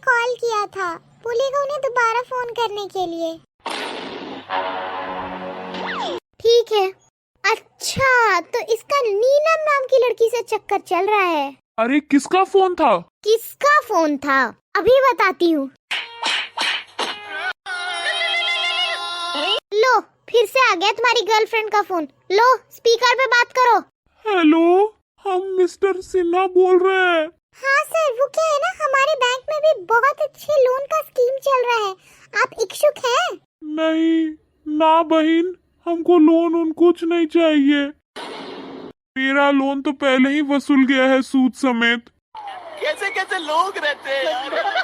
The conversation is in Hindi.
कॉल किया था, बोलेगा उन्हें दोबारा फोन करने के लिए। ठीक है। अच्छा, तो इसका नीलम नाम की लड़की से चक्कर चल रहा है। अरे किसका फोन था? किसका फोन था अभी बताती हूँ। लो, फिर से आ गया तुम्हारी गर्लफ्रेंड का फोन। लो, स्पीकर पे बात करो। हेलो, हम मिस्टर सिन्हा बोल रहे हैं। हाँ सर, वो क्या है ना, हमारे बैंक में भी बहुत अच्छे लोन का स्कीम चल रहा है, आप इच्छुक हैं? नहीं ना बहन, हमको लोन उन कुछ नहीं चाहिए। मेरा लोन तो पहले ही वसूल गया है सूद समेत। कैसे कैसे लोग रहते हैं यार।